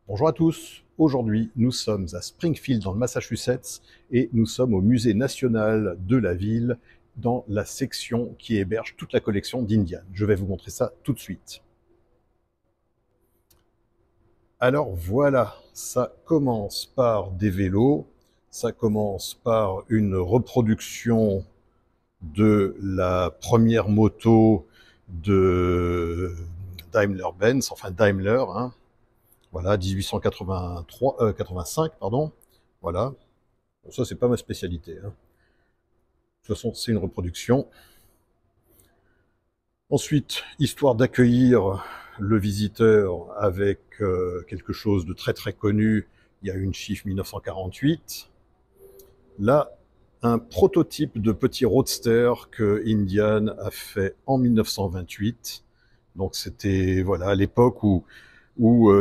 Bonjour à tous, aujourd'hui nous sommes à Springfield dans le Massachusetts et nous sommes au musée national de la ville dans la section qui héberge toute la collection d'Indian. Je vais vous montrer ça tout de suite. Alors voilà, ça commence par des vélos, ça commence par une reproduction de la première moto de Daimler-Benz, enfin Daimler, hein. Voilà, 1883, 85, pardon. Voilà. Bon, ça, c'est pas ma spécialité, hein. De toute façon, c'est une reproduction. Ensuite, histoire d'accueillir le visiteur avec quelque chose de très très connu, il y a une chiffre 1948. Là, un prototype de petit roadster que Indian a fait en 1928. Donc c'était voilà à l'époque où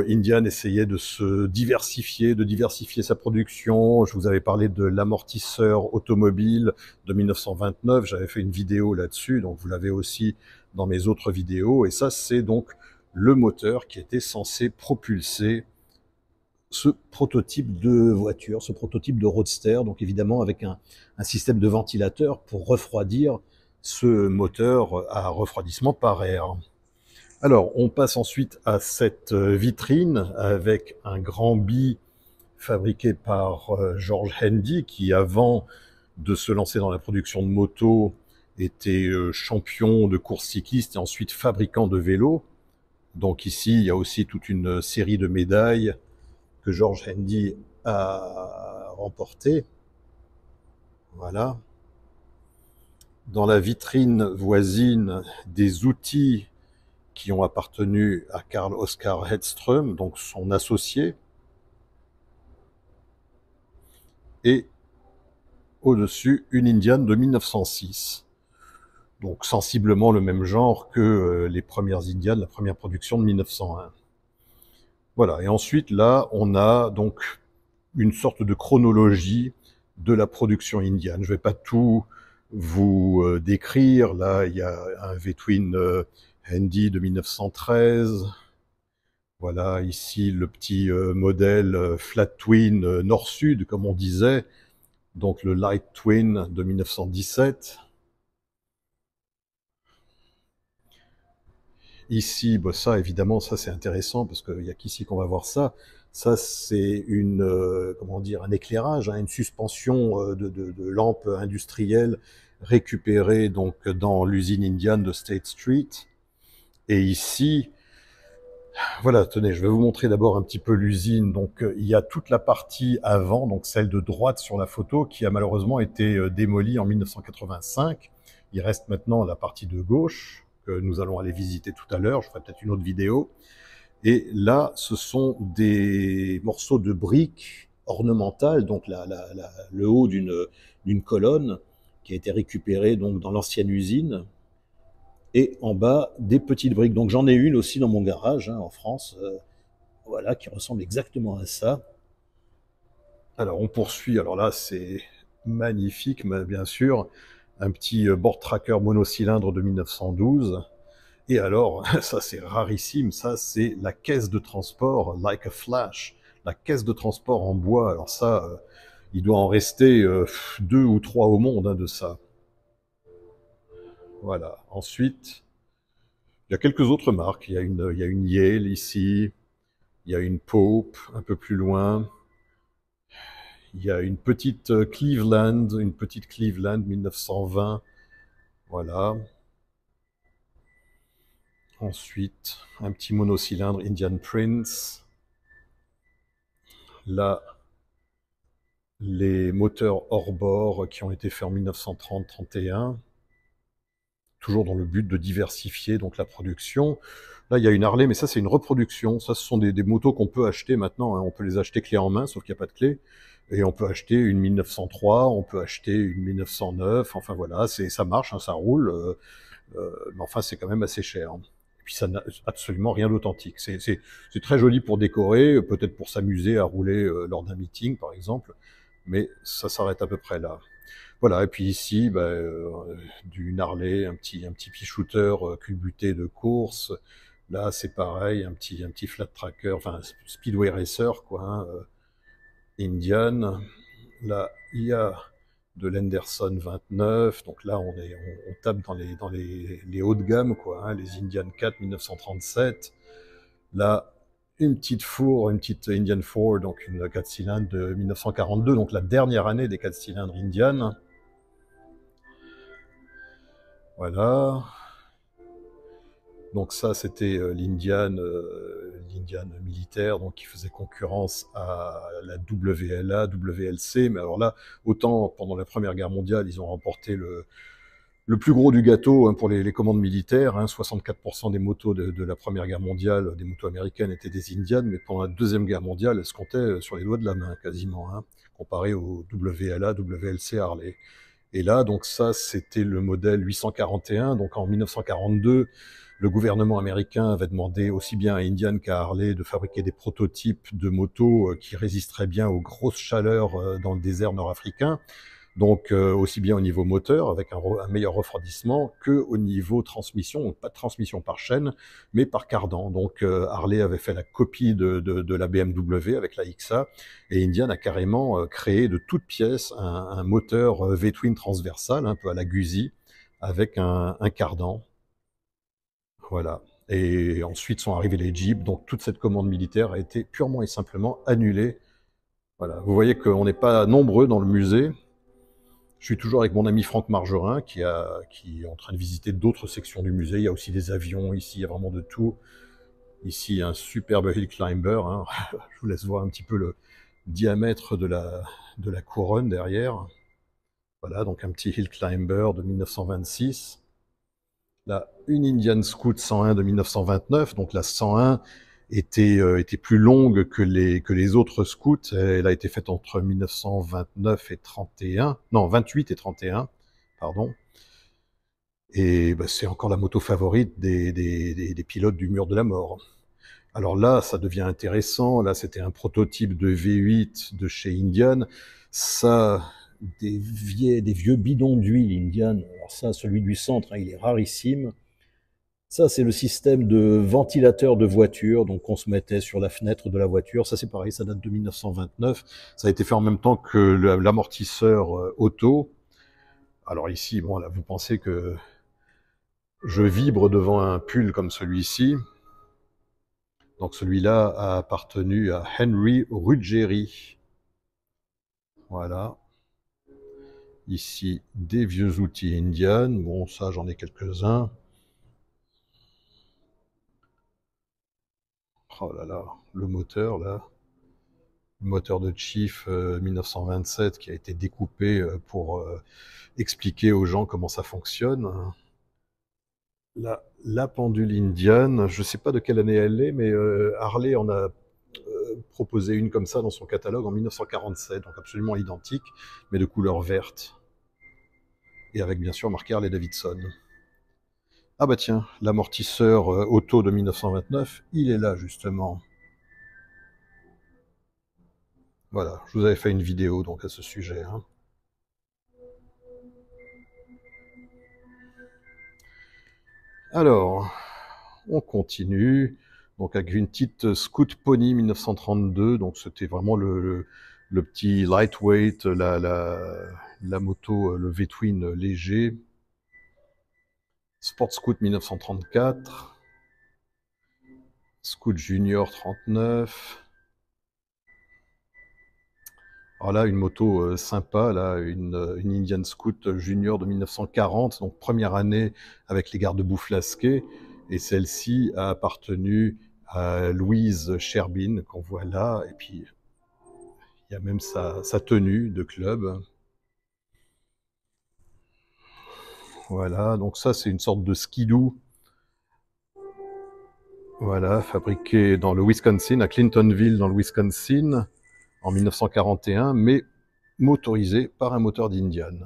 Indian essayait de se diversifier, de diversifier sa production. Je vous avais parlé de l'amortisseur automobile de 1929, j'avais fait une vidéo là-dessus, donc vous l'avez aussi dans mes autres vidéos. Et ça, c'est donc le moteur qui était censé propulser ce prototype de voiture, ce prototype de roadster, donc évidemment avec un système de ventilateur pour refroidir ce moteur à refroidissement par air. Alors, on passe ensuite à cette vitrine avec un grand bi fabriqué par George Handy, qui avant de se lancer dans la production de motos était champion de course cycliste et ensuite fabricant de vélos. Donc ici, il y a aussi toute une série de médailles que George Handy a remportées. Voilà. Dans la vitrine voisine, des outils qui ont appartenu à Karl Oskar Hedström, donc son associé, et au-dessus une Indian de 1906. Donc sensiblement le même genre que les premières Indians, la première production de 1901. Voilà, et ensuite là, on a donc une sorte de chronologie de la production indienne. Je ne vais pas tout vous décrire. Là, il y a un V-twin Handy de 1913. Voilà, ici le petit modèle flat twin nord-sud, comme on disait, donc le light twin de 1917. Ici, bah ça évidemment, ça c'est intéressant parce qu'il n'y a qu'ici qu'on va voir ça. Ça c'est une, comment dire, un éclairage, hein, une suspension de lampes industrielles récupérées donc dans l'usine Indian de State Street. Et ici, voilà, tenez, je vais vous montrer d'abord un petit peu l'usine. Donc, il y a toute la partie avant, donc celle de droite sur la photo, qui a malheureusement été démolie en 1985. Il reste maintenant la partie de gauche, que nous allons aller visiter tout à l'heure. Je ferai peut-être une autre vidéo. Et là, ce sont des morceaux de briques ornementales, donc le haut d'une colonne qui a été récupérée donc dans l'ancienne usine, et en bas des petites briques. Donc j'en ai une aussi dans mon garage, hein, en France, voilà, qui ressemble exactement à ça. Alors on poursuit, alors là c'est magnifique, mais bien sûr, un petit board tracker monocylindre de 1912. Et alors, ça c'est rarissime, ça c'est la caisse de transport Like a Flash, la caisse de transport en bois. Alors ça, il doit en rester deux ou trois au monde, hein, de ça. Voilà. Ensuite, il y a quelques autres marques. Il y a une Yale ici, il y a une Pope un peu plus loin. Il y a une petite Cleveland 1920. Voilà. Ensuite, un petit monocylindre Indian Prince. Là, les moteurs hors bord qui ont été faits en 1930-31, toujours dans le but de diversifier donc la production. Là, il y a une Harley, mais ça c'est une reproduction. Ça, ce sont des motos qu'on peut acheter maintenant, hein. On peut les acheter clé en main, sauf qu'il n'y a pas de clé. Et on peut acheter une 1903, on peut acheter une 1909. Enfin voilà, ça marche, hein, ça roule. Mais enfin, c'est quand même assez cher. Et puis ça n'a absolument rien d'authentique. C'est très joli pour décorer, peut-être pour s'amuser à rouler lors d'un meeting, par exemple. Mais ça s'arrête à peu près là. Voilà, et puis ici, du Harley, un petit pea shooter culbuté de course, Là, c'est pareil, un petit flat tracker, enfin, speedway racer, quoi, hein, Indian. Là, il y a de l'Henderson 29, donc là, on tape dans les hauts de gamme, quoi, hein, les Indian 4 1937. Là, une petite Indian 4, donc une 4 cylindres de 1942, donc la dernière année des 4 cylindres Indian. Voilà. Donc ça, c'était l'Indian militaire, donc qui faisait concurrence à la WLA, WLC. Mais alors là, autant pendant la Première Guerre mondiale, ils ont remporté le plus gros du gâteau, hein, pour les commandes militaires. Hein, 64% des motos de la Première Guerre mondiale, des motos américaines, étaient des Indian, mais pendant la Deuxième Guerre mondiale, elles se comptaient sur les doigts de la main, quasiment, hein, comparé au WLA, WLC Harley. Et là, donc ça, c'était le modèle 841. Donc en 1942, le gouvernement américain avait demandé aussi bien à Indian qu'à Harley de fabriquer des prototypes de motos qui résisteraient bien aux grosses chaleurs dans le désert nord-africain. Donc aussi bien au niveau moteur, avec un meilleur refroidissement, que au niveau transmission, donc pas de transmission par chaîne, mais par cardan. Donc Harley avait fait la copie de la BMW avec la XA, et Indian a carrément créé de toutes pièces un moteur V-twin transversal, un peu à la Guzzi, avec un cardan. Voilà. Et ensuite sont arrivés les Jeeps, donc toute cette commande militaire a été purement et simplement annulée. Voilà. Vous voyez qu'on n'est pas nombreux dans le musée. Je suis toujours avec mon ami Franck Margerin qui est en train de visiter d'autres sections du musée. Il y a aussi des avions ici, il y a vraiment de tout. Ici, un superbe hill climber, hein. Je vous laisse voir un petit peu le diamètre de la couronne derrière. Voilà, donc un petit hill climber de 1926. Là, une Indian Scout 101 de 1929. Donc la 101 était plus longue que les autres scouts. Elle a été faite entre 1929 et 31. Non, 28 et 31, pardon. Et bah, c'est encore la moto favorite des pilotes du mur de la mort. Alors là, ça devient intéressant. Là, c'était un prototype de V8 de chez Indian. Ça, des vieux bidons d'huile Indian. Alors ça, celui du centre, hein, il est rarissime. Ça, c'est le système de ventilateur de voiture, donc on se mettait sur la fenêtre de la voiture. Ça, c'est pareil, ça date de 1929. Ça a été fait en même temps que l'amortisseur auto. Alors ici, bon, là, vous pensez que je vibre devant un pull comme celui-ci. Donc celui-là a appartenu à Henry Ruggieri. Voilà. Ici, des vieux outils Indian. Bon, ça, j'en ai quelques-uns. Oh là là, le moteur, là. Le moteur de Chief 1927 qui a été découpé pour expliquer aux gens comment ça fonctionne. La pendule Indian, je ne sais pas de quelle année elle est, mais Harley en a proposé une comme ça dans son catalogue en 1947, donc absolument identique, mais de couleur verte. Et avec bien sûr marqué Harley Davidson. Ah bah tiens, l'amortisseur auto de 1929, il est là justement. Voilà, je vous avais fait une vidéo donc à ce sujet, hein. Alors, on continue. Donc avec une petite Scout Pony 1932, donc c'était vraiment le petit lightweight, la moto, le V-twin léger. Sport Scout 1934. Scout Junior 39. Alors là, une moto sympa, là, une Indian Scout Junior de 1940, donc première année avec les garde-boue flasqués. Et celle-ci a appartenu à Louise Sherbin, qu'on voit là. Et puis, il y a même sa tenue de club. Voilà, donc ça, c'est une sorte de skidoo. Voilà, fabriqué dans le Wisconsin, à Clintonville, dans le Wisconsin, en 1941, mais motorisé par un moteur d'Indian.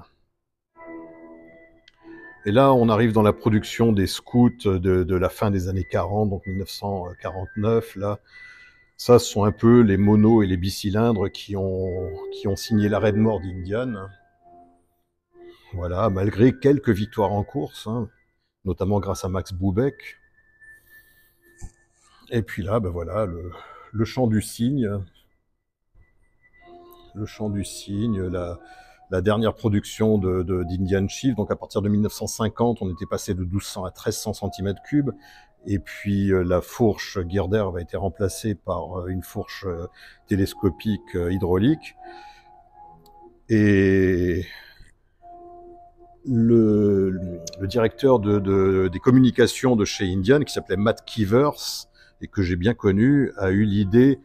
Et là, on arrive dans la production des scouts de la fin des années 40, donc 1949. Là, ça, ce sont un peu les monos et les bicylindres qui ont signé l'arrêt de mort d'Indian. Voilà, malgré quelques victoires en course, hein, notamment grâce à Max Boubeck. Et puis là, ben voilà, le chant du cygne. Le chant du cygne, la dernière production d'Indian Chief. Donc à partir de 1950, on était passé de 1200 à 1300 cm3. Et puis la fourche Girder a été remplacée par une fourche télescopique hydraulique. Et le directeur des communications de chez Indian, qui s'appelait Matt Keevers, et que j'ai bien connu, a eu l'idée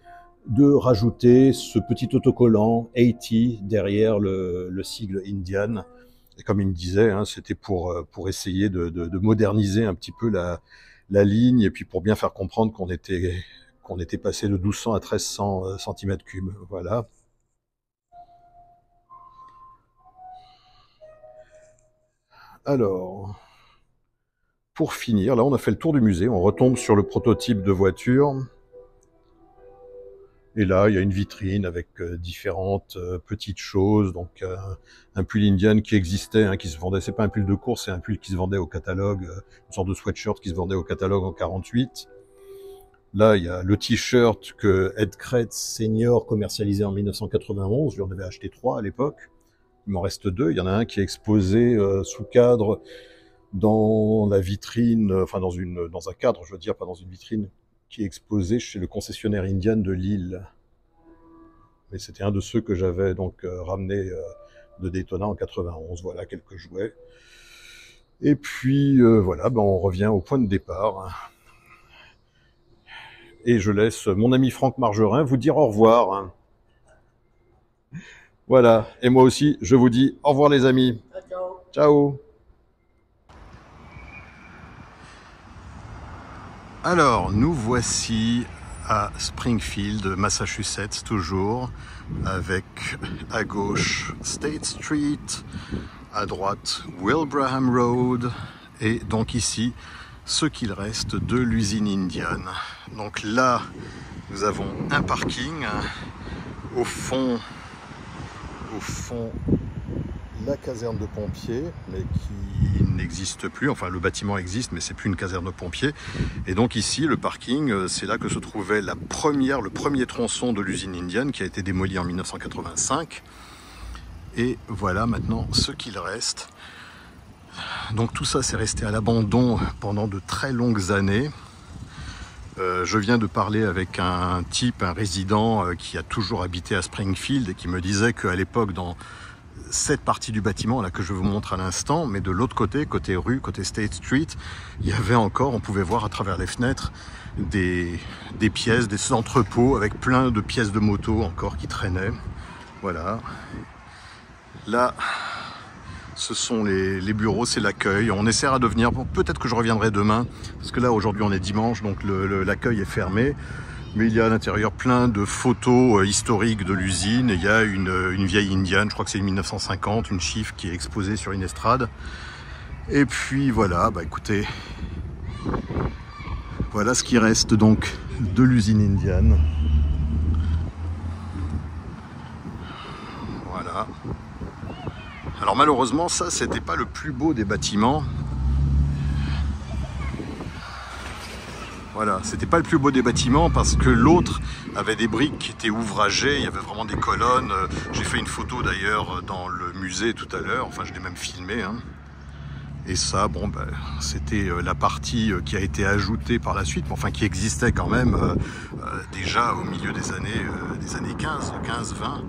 de rajouter ce petit autocollant 80 derrière le sigle Indian. Et comme il me disait, hein, c'était pour essayer de moderniser un petit peu la ligne, et puis pour bien faire comprendre qu'on était passé de 1200 à 1300 cm3. Voilà. Alors, pour finir, là on a fait le tour du musée, on retombe sur le prototype de voiture. Et là, il y a une vitrine avec différentes petites choses. Donc, un pull Indian qui existait, hein, qui se vendait. C'est pas un pull de course, c'est un pull qui se vendait au catalogue, une sorte de sweatshirt qui se vendait au catalogue en 48. Là, il y a le t-shirt que Ed Kretz Senior commercialisait en 1991. J'en avais acheté 3 à l'époque. Il m'en reste 2. Il y en a un qui est exposé sous cadre dans la vitrine, enfin dans un cadre, je veux dire, pas dans une vitrine, qui est exposé chez le concessionnaire Indian de Lille. Mais c'était un de ceux que j'avais donc ramené de Daytona en 91. Voilà, quelques jouets. Et puis voilà, ben, on revient au point de départ. Et je laisse mon ami Franck Margerin vous dire au revoir. Voilà, et moi aussi, je vous dis au revoir les amis. Ciao. Ciao. Alors, nous voici à Springfield, Massachusetts, toujours, avec à gauche State Street, à droite Wilbraham Road, et donc ici, ce qu'il reste de l'usine Indian. Donc là, nous avons un parking, au fond, la caserne de pompiers, mais qui n'existe plus. Enfin, le bâtiment existe, mais c'est plus une caserne de pompiers. Et donc ici, le parking, c'est là que se trouvait le premier tronçon de l'usine Indian, qui a été démoli en 1985. Et voilà maintenant ce qu'il reste. Donc tout ça, c'est resté à l'abandon pendant de très longues années. Je viens de parler avec un résident qui a toujours habité à Springfield et qui me disait qu'à l'époque, dans cette partie du bâtiment là que je vous montre à l'instant, mais de l'autre côté, côté rue, côté State Street, il y avait encore, on pouvait voir à travers les fenêtres des pièces, des entrepôts avec plein de pièces de moto encore qui traînaient. Voilà. Là, ce sont les bureaux, c'est l'accueil. On essaiera de venir, peut-être que je reviendrai demain, parce que là aujourd'hui on est dimanche, donc l'accueil est fermé. Mais il y a à l'intérieur plein de photos historiques de l'usine. Il y a une vieille Indian, je crois que c'est une 1950, une Chief qui est exposée sur une estrade. Et puis voilà, bah écoutez, voilà ce qui reste donc de l'usine Indian. Voilà. Alors malheureusement, ça, c'était pas le plus beau des bâtiments. Voilà, c'était pas le plus beau des bâtiments parce que l'autre avait des briques qui étaient ouvragées, il y avait vraiment des colonnes. J'ai fait une photo d'ailleurs dans le musée tout à l'heure, enfin je l'ai même filmé. Hein. Et ça, bon, ben, c'était la partie qui a été ajoutée par la suite, enfin qui existait quand même déjà au milieu des années 15, 20.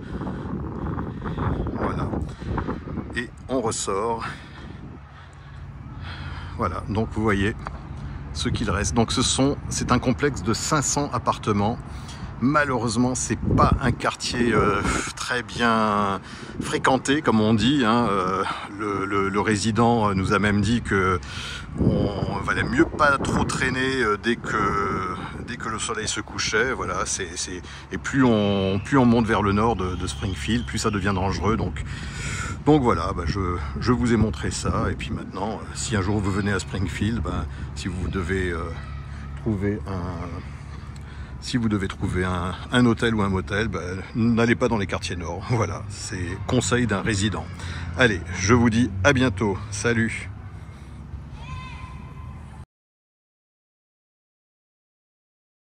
Voilà. Et on ressort. Voilà, donc vous voyez ce qu'il reste. Donc c'est un complexe de 500 appartements. Malheureusement, c'est pas un quartier très bien fréquenté, comme on dit. Hein. Le résident nous a même dit que on valait mieux pas trop traîner dès que le soleil se couchait. Voilà, et plus on monte vers le nord de Springfield, plus ça devient dangereux. Donc voilà, bah je vous ai montré ça. Et puis maintenant, si un jour vous venez à Springfield, bah, si vous devez trouver un hôtel ou un motel, bah, n'allez pas dans les quartiers nord. Voilà, c'est conseil d'un résident. Allez, je vous dis à bientôt. Salut!